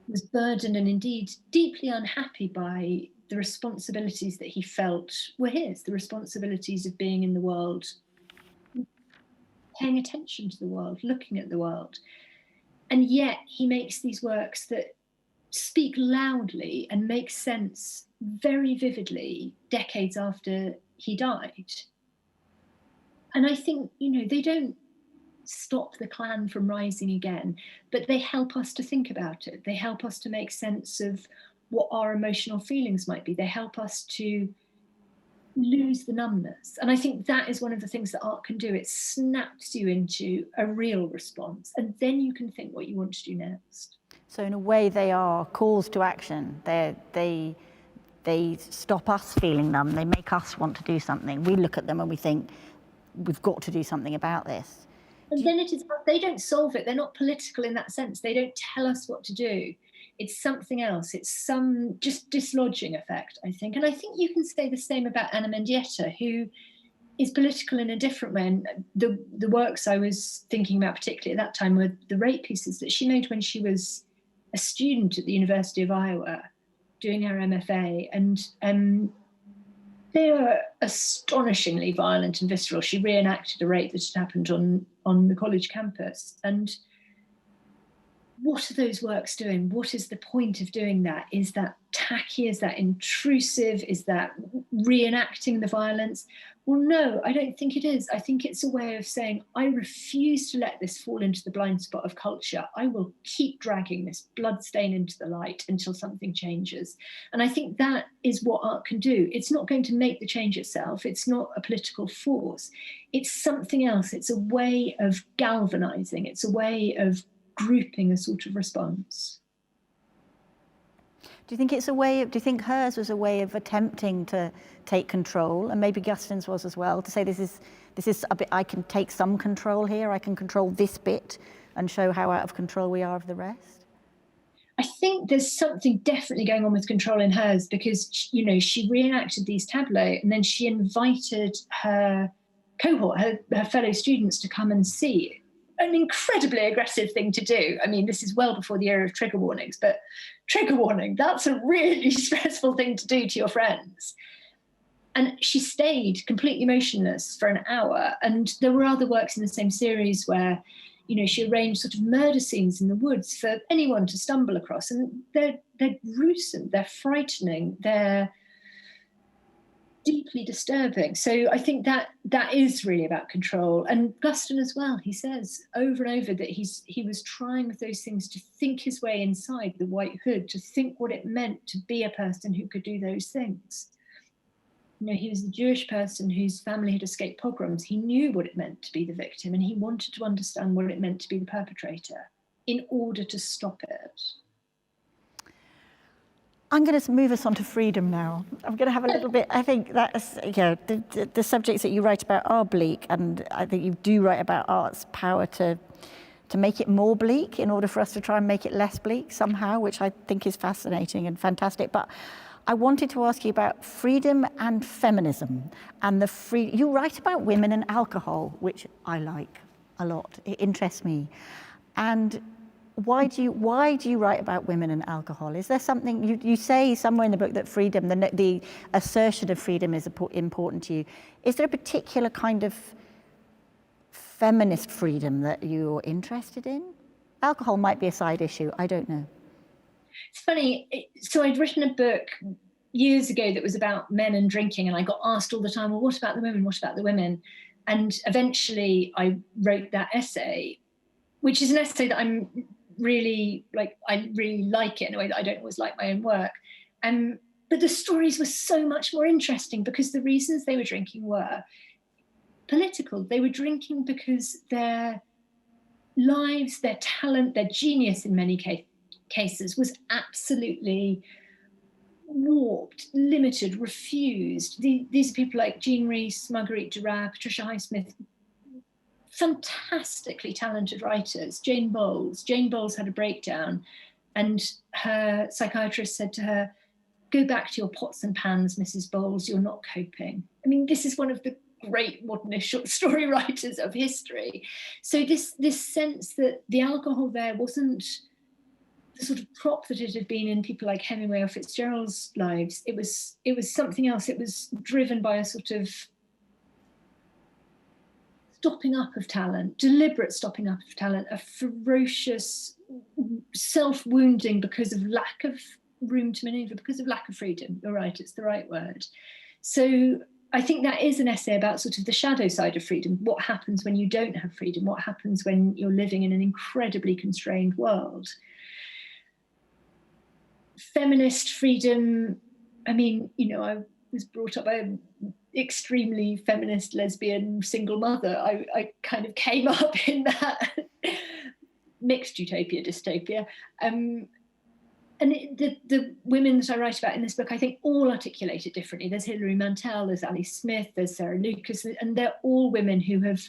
was burdened and indeed deeply unhappy by the responsibilities that he felt were his, the responsibilities of being in the world, paying attention to the world, looking at the world. And yet he makes these works that speak loudly and make sense very vividly decades after he died. And I think, they don't stop the Klan from rising again, but they help us to think about it. They help us to make sense of what our emotional feelings might be. They help us to lose the numbness. And I think that is one of the things that art can do. It snaps you into a real response, and then you can think what you want to do next. So in a way they are calls to action. They stop us feeling numb. They make us want to do something. We look at them and we think, we've got to do something about this. And then they don't solve it. They're not political in that sense. They don't tell us what to do. It's something else. It's some just dislodging effect, I think. And I think you can say the same about Anna Mendieta, who is political in a different way. And the works I was thinking about particularly at that time were the rape pieces that she made when she was a student at the University of Iowa doing her MFA. And they are astonishingly violent and visceral. She reenacted a rape that had happened on the college campus. And what are those works doing? What is the point of doing that? Is that tacky? Is that intrusive? Is that reenacting the violence? Well, no, I don't think it is. I think it's a way of saying, I refuse to let this fall into the blind spot of culture. I will keep dragging this blood stain into the light until something changes. And I think that is what art can do. It's not going to make the change itself. It's not a political force. It's something else. It's a way of galvanizing. It's a way of grouping a sort of response. Do you think hers was a way of attempting to take control, and maybe Guston's was as well, to say this is a bit, I can take some control here, I can control this bit and show how out of control we are of the rest? I think there's something definitely going on with control in hers, because she reenacted these tableaux and then she invited her cohort, her fellow students, to come and see it. An incredibly aggressive thing to do. I mean, this is well before the era of trigger warnings, but trigger warning, that's a really stressful thing to do to your friends. And she stayed completely motionless for an hour. And there were other works in the same series where, she arranged sort of murder scenes in the woods for anyone to stumble across. And they're gruesome, they're frightening, they're deeply disturbing. So I think that is really about control. And Guston as well, he says over and over that he was trying with those things to think his way inside the white hood, to think what it meant to be a person who could do those things. You know, he was a Jewish person whose family had escaped pogroms. He knew what it meant to be the victim, and he wanted to understand what it meant to be the perpetrator in order to stop it. I'm going to move us on to freedom now. I'm going to have a little bit, I think that's, the subjects that you write about are bleak, and I think you do write about art's power to make it more bleak in order for us to try and make it less bleak somehow, which I think is fascinating and fantastic. But I wanted to ask you about freedom and feminism, and you write about women and alcohol, which I like a lot. It interests me. And why do you write about women and alcohol? Is there something, you say somewhere in the book that freedom, the assertion of freedom is important to you. Is there a particular kind of feminist freedom that you're interested in? Alcohol might be a side issue, I don't know. It's funny, so I'd written a book years ago that was about men and drinking, and I got asked all the time, well, what about the women? What about the women? And eventually I wrote that essay, which is an essay that I'm really like, I really like it in a way that I don't always like my own work. But the stories were so much more interesting because the reasons they were drinking were political. They were drinking because their lives, their talent, their genius in many cases was absolutely warped, limited, refused. These are people like Jean Rhys, Marguerite Duras, Patricia Highsmith, fantastically talented writers. Jane Bowles had a breakdown, and her psychiatrist said to her, "Go back to your pots and pans, Mrs. Bowles, you're not coping." I mean, this is one of the great modernist short story writers of history. So this sense that the alcohol there wasn't the sort of prop that it had been in people like Hemingway or Fitzgerald's lives. It was something else. It was driven by a sort of stopping up of talent, deliberate stopping up of talent, a ferocious self-wounding because of lack of room to maneuver, because of lack of freedom. You're right, it's the right word. So I think that is an essay about sort of the shadow side of freedom. What happens when you don't have freedom? What happens when you're living in an incredibly constrained world? Feminist freedom, I mean, you know, I was brought up by an extremely feminist lesbian single mother. I kind of came up in that mixed utopia, dystopia. And the women that I write about in this book, I think all articulate it differently. There's Hilary Mantel, there's Ali Smith, there's Sarah Lucas, and they're all women who have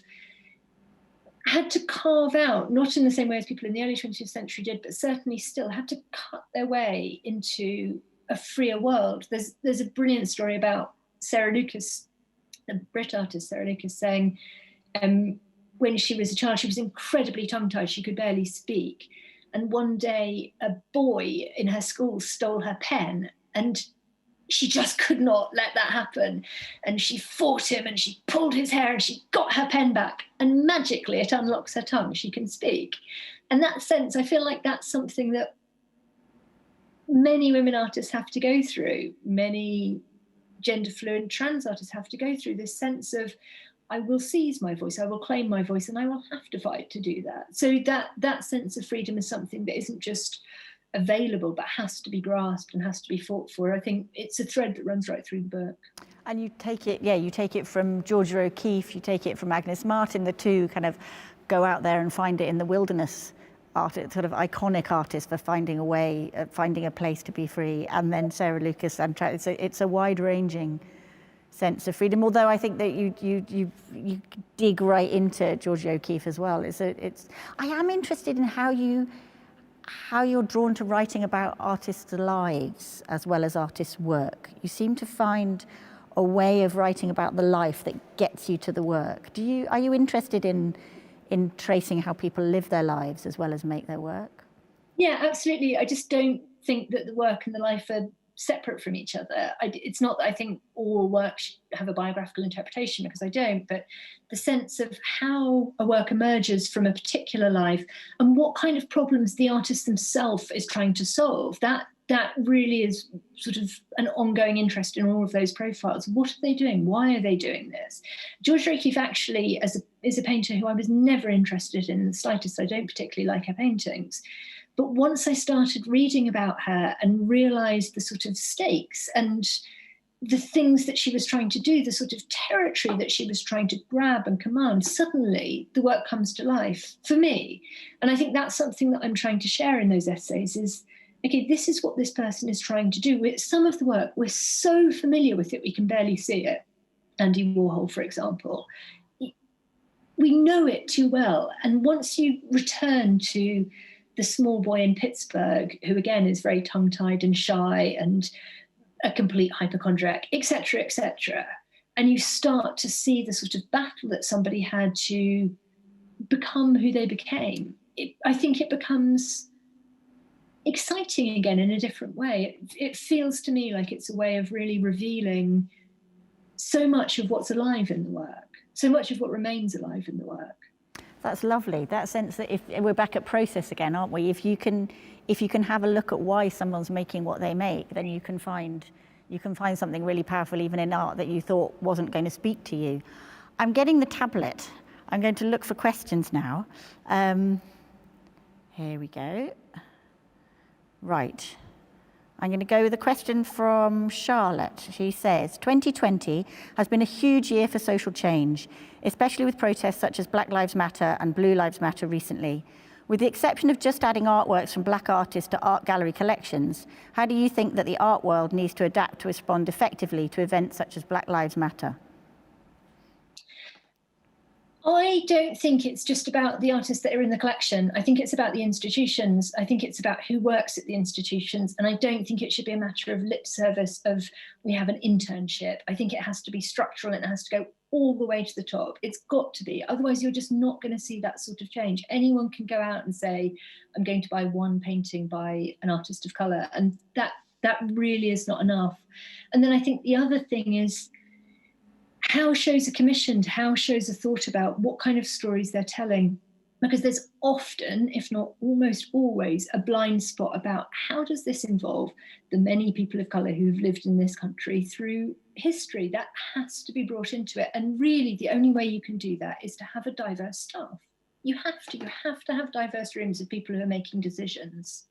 had to carve out, not in the same way as people in the early 20th century did, but certainly still had to cut their way into a freer world. There's a brilliant story about Sarah Lucas, the Brit artist Sarah Lucas, saying when she was a child, she was incredibly tongue-tied, she could barely speak. And one day a boy in her school stole her pen, and she just could not let that happen. And she fought him and she pulled his hair and she got her pen back, and magically it unlocks her tongue. She can speak. And that sense, I feel like that's something that many women artists have to go through. Many gender fluid trans artists have to go through this sense of, I will seize my voice, I will claim my voice, and I will have to fight to do that. So that sense of freedom is something that isn't just available, but has to be grasped and has to be fought for. I think it's a thread that runs right through the book. And you take it from Georgia O'Keeffe, you take it from Agnes Martin, the two kind of go out there and find it in the wilderness artist, sort of iconic artist for finding a way, finding a place to be free, and then Sarah Lucas. It's a wide-ranging sense of freedom. Although I think that you dig right into Georgia O'Keeffe as well. I am interested in how you're drawn to writing about artists' lives as well as artists' work. You seem to find a way of writing about the life that gets you to the work. Are you interested in tracing how people live their lives as well as make their work? Yeah, absolutely. I just don't think that the work and the life are separate from each other. It's not that I think all work should have a biographical interpretation, because I don't, but the sense of how a work emerges from a particular life and what kind of problems the artist themselves is trying to solve, that that really is sort of an ongoing interest in all of those profiles. What are they doing? Why are they doing this? Georgia O'Keeffe actually, is a painter who I was never interested in the slightest. I don't particularly like her paintings. But once I started reading about her and realised the sort of stakes and the things that she was trying to do, the sort of territory that she was trying to grab and command, suddenly the work comes to life for me. And I think that's something that I'm trying to share in those essays is, okay, this is what this person is trying to do. Some of the work, we're so familiar with it, we can barely see it. Andy Warhol, for example. We know it too well. And once you return to the small boy in Pittsburgh, who again is very tongue-tied and shy and a complete hypochondriac, etc., etc., and you start to see the sort of battle that somebody had to become who they became, I think it becomes exciting again in a different way. It feels to me like it's a way of really revealing so much of what's alive in the work, so much of what remains alive in the work. That's lovely. That sense that if we're back at process again, aren't we? If you can have a look at why someone's making what they make, then you can find something really powerful even in art that you thought wasn't going to speak to you. I'm getting the tablet. I'm going to look for questions now. Here we go. Right. I'm going to go with a question from Charlotte. She says, 2020 has been a huge year for social change, especially with protests such as Black Lives Matter and Blue Lives Matter recently. With the exception of just adding artworks from Black artists to art gallery collections, how do you think that the art world needs to adapt to respond effectively to events such as Black Lives Matter? I don't think it's just about the artists that are in the collection. I think it's about the institutions. I think it's about who works at the institutions. And I don't think it should be a matter of lip service of we have an internship. I think it has to be structural and it has to go all the way to the top. It's got to be. Otherwise, you're just not going to see that sort of change. Anyone can go out and say, I'm going to buy one painting by an artist of colour. And that really is not enough. And then I think the other thing is, how shows are commissioned, how shows are thought about, what kind of stories they're telling. Because there's often, if not almost always, a blind spot about how does this involve the many people of colour who've lived in this country through history. That has to be brought into it. And really the only way you can do that is to have a diverse staff. You have to have diverse rooms of people who are making decisions.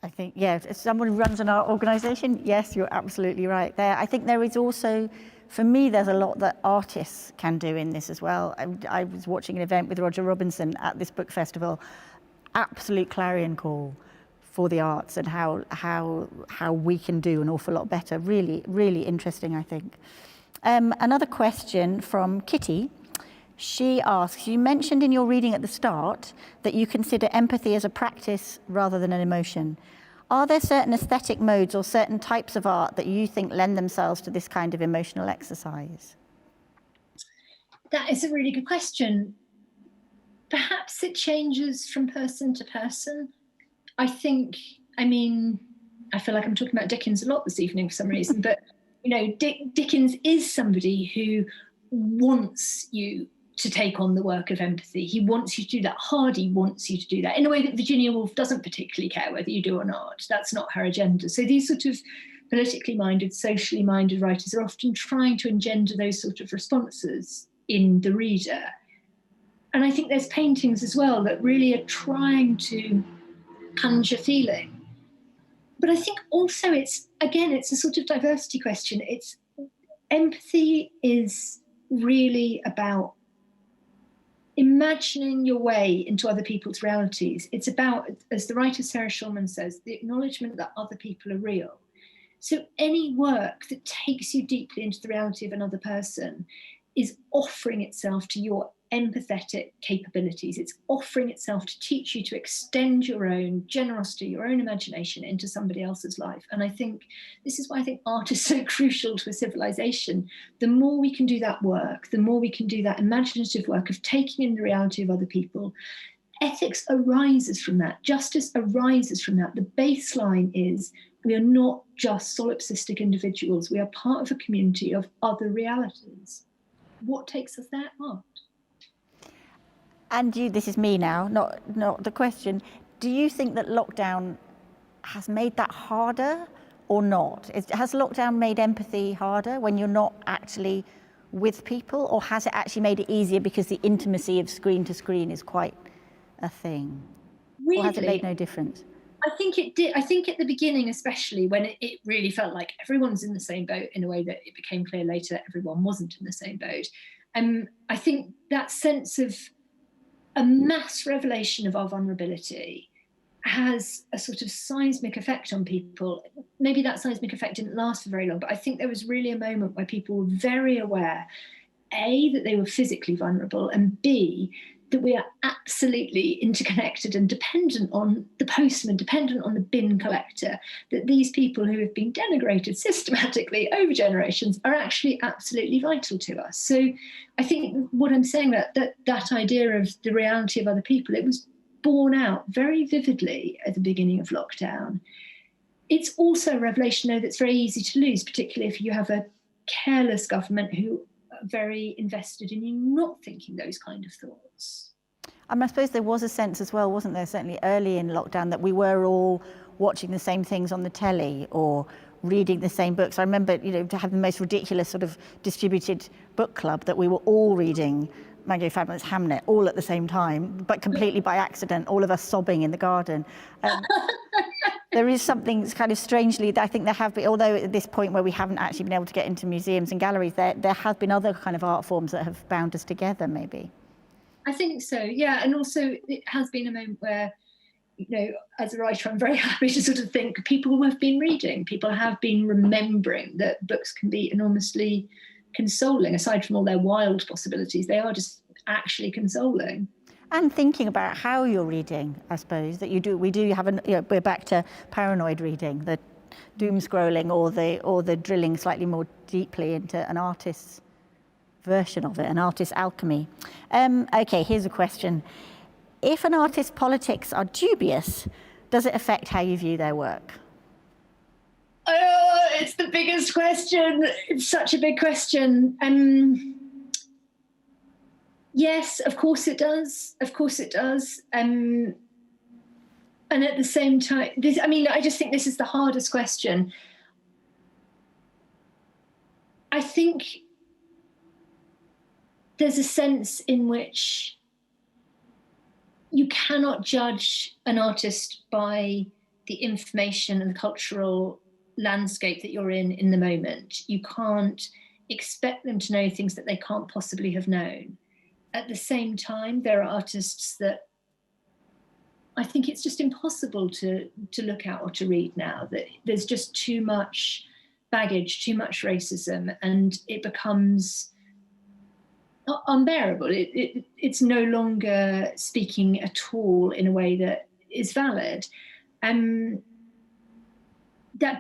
I think, yeah, as someone who runs an art organisation, yes, you're absolutely right there. I think there is also, for me, there's a lot that artists can do in this as well. I was watching an event with Roger Robinson at this book festival, absolute clarion call for the arts and how we can do an awful lot better. Really, really interesting, I think. Another question from Kitty. She asks, you mentioned in your reading at the start that you consider empathy as a practice rather than an emotion. Are there certain aesthetic modes or certain types of art that you think lend themselves to this kind of emotional exercise? That is a really good question. Perhaps it changes from person to person. I feel like I'm talking about Dickens a lot this evening for some reason, but Dickens is somebody who wants you to take on the work of empathy. He wants you to do that. Hardy wants you to do that in a way that Virginia Woolf doesn't particularly care whether you do or not. That's not her agenda. So these sort of politically minded, socially minded writers are often trying to engender those sort of responses in the reader. And I think there's paintings as well that really are trying to conjure feeling. But I think also it's a sort of diversity question. Empathy is really about imagining your way into other people's realities. It's about, as the writer Sarah Schulman says, the acknowledgement that other people are real. So any work that takes you deeply into the reality of another person is offering itself to your empathetic capabilities. It's offering itself to teach you to extend your own generosity, your own imagination into somebody else's life. And I think this is why I think art is so crucial to a civilization. The more we can do that work, the more we can do that imaginative work of taking in the reality of other people. Ethics arises from that. Justice arises from that. The baseline is we are not just solipsistic individuals. We are part of a community of other realities. What takes us there? Art. And this is me now, not the question. Do you think that lockdown has made that harder or not? Has lockdown made empathy harder when you're not actually with people, or has it actually made it easier because the intimacy of screen to screen is quite a thing? Weirdly, or has it made no difference? I think it did. I think at the beginning, especially when it really felt like everyone's in the same boat, in a way that it became clear later that everyone wasn't in the same boat. I think that sense of a mass revelation of our vulnerability has a sort of seismic effect on people. Maybe that seismic effect didn't last for very long, but I think there was really a moment where people were very aware, A, that they were physically vulnerable, and B, that we are absolutely interconnected and dependent on the postman, dependent on the bin collector, that these people who have been denigrated systematically over generations are actually absolutely vital to us. So I think what I'm saying, that idea of the reality of other people, it was borne out very vividly at the beginning of lockdown. It's also a revelation, though, that's very easy to lose, particularly if you have a careless government who are very invested in you not thinking those kind of thoughts. I suppose there was a sense as well, wasn't there, certainly early in lockdown, that we were all watching the same things on the telly or reading the same books. I remember, to have the most ridiculous sort of distributed book club that we were all reading Mango Fabulous Hamnet all at the same time, but completely by accident, all of us sobbing in the garden. There is something kind of strangely, I think there have been, although at this point where we haven't actually been able to get into museums and galleries, there have been other kind of art forms that have bound us together, maybe. I think so, yeah. And also it has been a moment where, as a writer, I'm very happy to sort of think people have been reading, people have been remembering that books can be enormously consoling. Aside from all their wild possibilities, they are just actually consoling. And thinking about how you're reading, I suppose, that we do have we're back to paranoid reading, the doom scrolling or the drilling slightly more deeply into an artist's version of it, an artist's alchemy. Okay, here's a question. If an artist's politics are dubious, does it affect how you view their work? Oh, it's the biggest question. It's such a big question. Yes, of course it does. Of course it does. And at the same time, I just think this is the hardest question. I think there's a sense in which you cannot judge an artist by the information and the cultural landscape that you're in the moment. You can't expect them to know things that they can't possibly have known. At the same time, there are artists that I think it's just impossible to look at or to read now, that there's just too much baggage, too much racism, and it becomes unbearable. It's no longer speaking at all in a way that is valid. That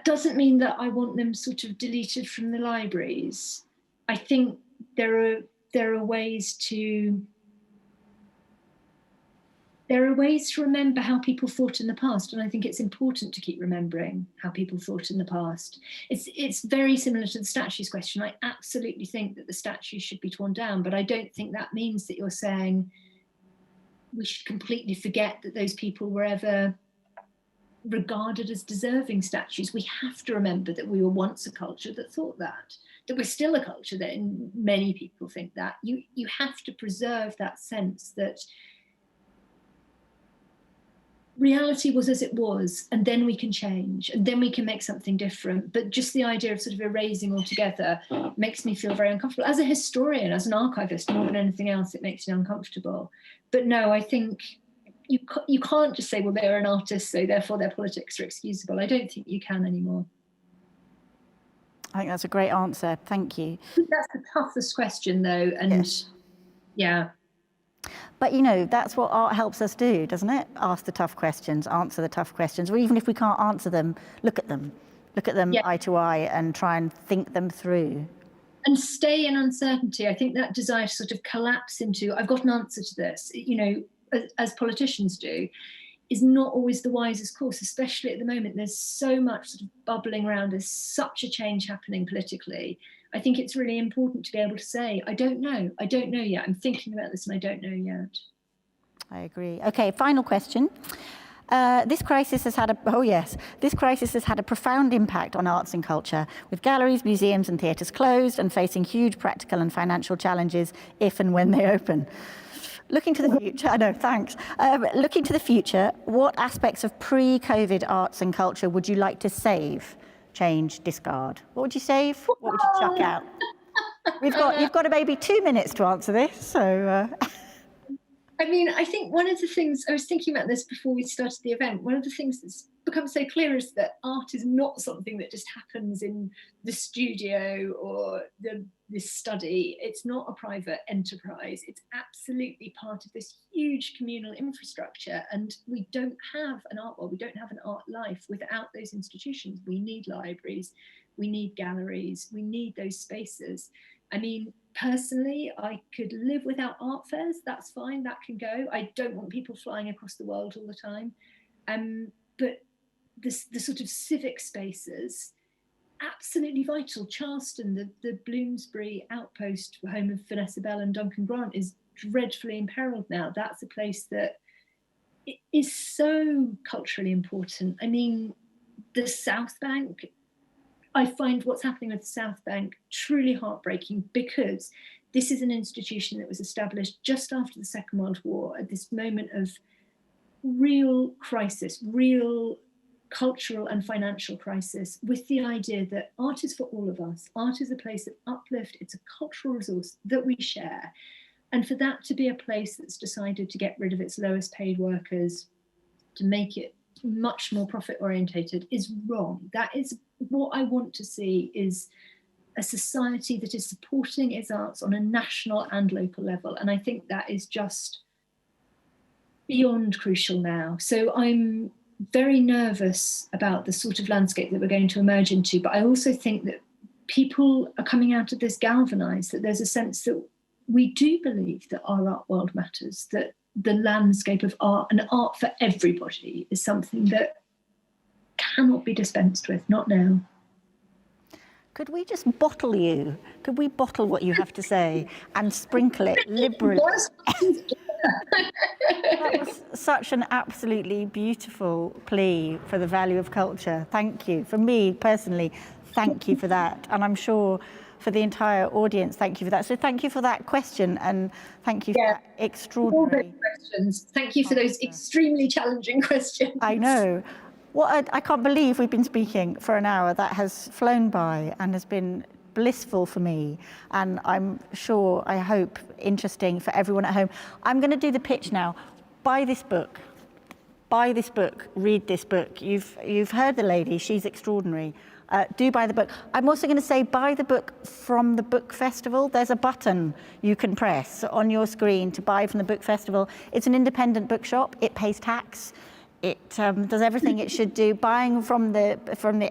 doesn't mean that I want them sort of deleted from the libraries. I think there are ways to remember how people thought in the past, and I think it's important to keep remembering how people thought in the past. It's very similar to the statues question. I absolutely think that the statues should be torn down, but I don't think that means that you're saying we should completely forget that those people were ever regarded as deserving statues. We have to remember that we were once a culture that thought that we're still a culture that many people think that. You have to preserve that sense that reality was as it was, and then we can change, and then we can make something different. But just the idea of sort of erasing altogether makes me feel very uncomfortable. As a historian, as an archivist, more than anything else, it makes me uncomfortable. But no, I think you can't just say, well, they're an artist, so therefore their politics are excusable. I don't think you can anymore. I think that's a great answer. Thank you. I think that's the toughest question, though, and yes. Yeah. But, that's what art helps us do, doesn't it? Ask the tough questions, answer the tough questions, or even if we can't answer them, look at them yeah. Eye to eye and try and think them through. And stay in uncertainty. I think that desire to sort of collapse into, I've got an answer to this, as politicians do, is not always the wisest course, especially at the moment. There's so much sort of bubbling around. There's such a change happening politically. I think it's really important to be able to say, I don't know yet. I'm thinking about this and I don't know yet. I agree. Okay, final question. This crisis has had a profound impact on arts and culture, with galleries, museums and theatres closed and facing huge practical and financial challenges if and when they open. Looking to the future, looking to the future, what aspects of pre-COVID arts and culture would you like to save, change, discard? What would you save? What would you chuck out? You've got maybe 2 minutes to answer this, so... I mean, I think one of the things, I was thinking about this before we started the event, one of the things that's become so clear is that art is not something that just happens in the studio or this study. It's not a private enterprise. It's absolutely part of this huge communal infrastructure. And we don't have an art world, we don't have an art life without those institutions. We need libraries, we need galleries, we need those spaces. I mean, personally, I could live without art fairs. That's fine, that can go. I don't want people flying across the world all the time. But the sort of civic spaces, absolutely vital. Charleston, the Bloomsbury outpost, home of Vanessa Bell and Duncan Grant, is dreadfully imperiled now. That's a place that is so culturally important. I mean, the South Bank, I find what's happening with the South Bank truly heartbreaking, because this is an institution that was established just after the Second World War, at this moment of real crisis, real cultural and financial crisis, with the idea that art is for all of us. Art is a place of uplift. It's a cultural resource that we share. And for that to be a place that's decided to get rid of its lowest paid workers, to make it much more profit orientated, is wrong. That is what I want to see, is a society that is supporting its arts on a national and local level. And I think that is just beyond crucial now. So I'm very nervous about the sort of landscape that we're going to emerge into, but I also think that people are coming out of this galvanized, that there's a sense that we do believe that our art world matters, that the landscape of art and art for everybody is something that cannot be dispensed with, not now. Could we just bottle you? Could we bottle what you have to say and sprinkle it liberally? That was such an absolutely beautiful plea for the value of culture. Thank you. For me personally, thank you for that. And I'm sure for the entire audience, thank you for that. So thank you for that question, and thank you for that extraordinary... All those questions. Thank you for those extremely challenging questions. I know. I can't believe we've been speaking for an hour. That has flown by and has been blissful for me, and I'm sure, I hope, interesting for everyone at home. I'm going to do the pitch now. Buy this book. Buy this book. Read this book. You've heard the lady. She's extraordinary. Do buy the book. I'm also going to say buy the book from the book festival. There's a button you can press on your screen to buy from the book festival. It's an independent bookshop. It pays tax. It does everything it should do. Buying from the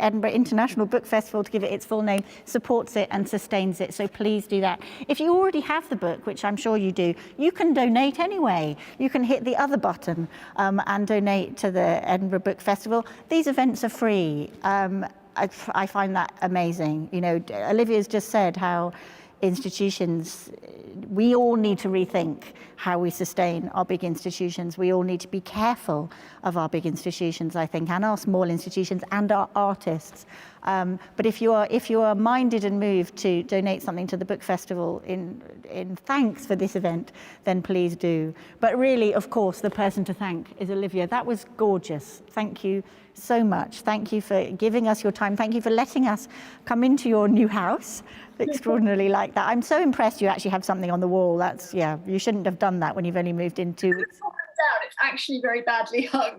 Edinburgh International Book Festival, to give it its full name, supports it and sustains it. So please do that. If you already have the book, which I'm sure you do, you can donate anyway. You can hit the other button and donate to the Edinburgh Book Festival. These events are free. I find that amazing. You know, Olivia's just said how institutions, we all need to rethink how we sustain our big institutions. We all need to be careful of our big institutions, I think, and our small institutions and our artists. But if you are minded and moved to donate something to the book festival in thanks for this event, then please do. But really, of course, the person to thank is Olivia. That was gorgeous. Thank you so much. Thank you for giving us your time. Thank you for letting us come into your new house. Extraordinarily like that. I'm so impressed you actually have something on the wall. That's, yeah, you shouldn't have done that when you've only moved in 2 weeks. It's actually very badly hung.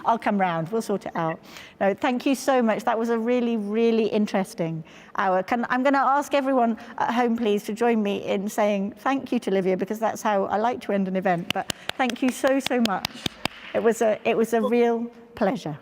I'll come round, we'll sort it out. No, thank you so much. That was a really, really interesting hour. I'm going to ask everyone at home, please, to join me in saying thank you to Olivia, because that's how I like to end an event. But thank you so, so much. It was a real pleasure.